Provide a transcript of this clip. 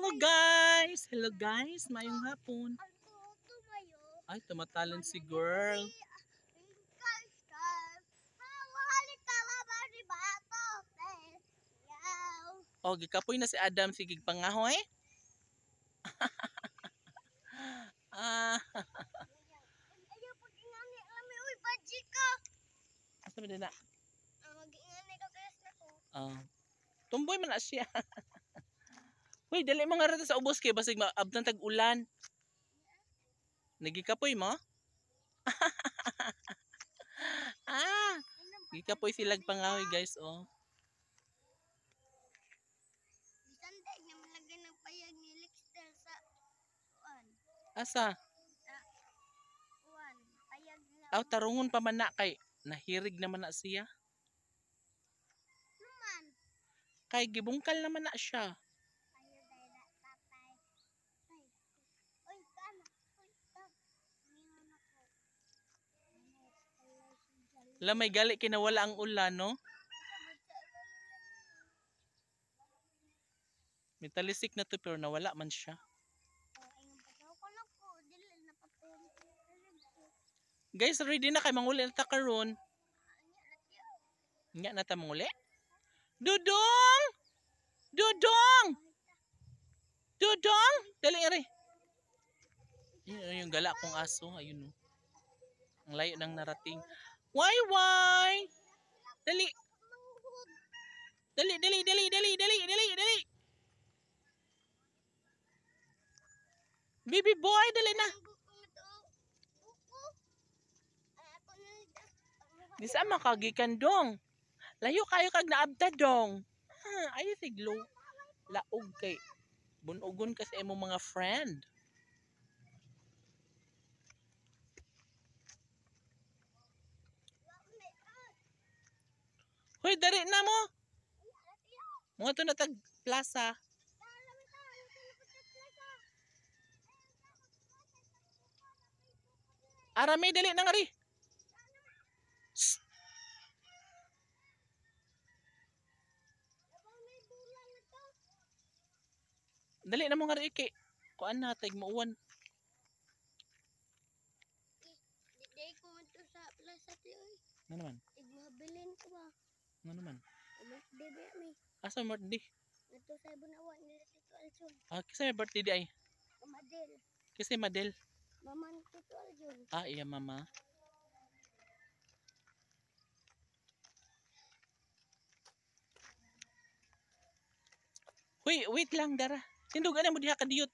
Hello guys! Hello guys! Mayong hapon. Ay, tumatalon si girl. Oh, gikapoy na si Adam. Sige, pangahoy. Ah. Asa ba na? Tumboy man na siya. Uy, dali mga rata sa ubos kay basig maabtan tag ulan. Nagikapoy mo? Ah, gikapoy silag pangahoy guys, oh. Asa? Aw, tarungon pa man na kay nahirig naman na siya. Kay gibungkal naman na siya. May gali kinawala ang ulan, no? Metalisik na to pero nawala man siya. Guys, ready na kay manguli na ta karon. Nya na ta manguli? Dudong! Dudong! Dudong! Dali ere. Yung gala kong aso, ayun oh. Ang layo ng narating. Why? Dali. Dali. Baby boy, dali na. Di sa makagikan dong. Layo kayo kag naabta dong. Ayo siglo. Laog kay bunugon kasi imo mga friend. Hoy, dari na mo. Mga to na tag plaza. Arami, dali na nga ri. Dali na mo nga ri, Iki. Kuan na, tag mauwan. Di ko ito sa plaza ti oy. Ano naman? Igmabilin ko ba? Ano naman? Birthday mi. Asa birthday? Ito sa Bunawan ni Tito Aljon. Kasi may birthday di ay. Madel. Kasi Madel. Mama ni Tito Aljon. Iya mama. Huy, wait lang dara. Sindugan mo diha ka diyot.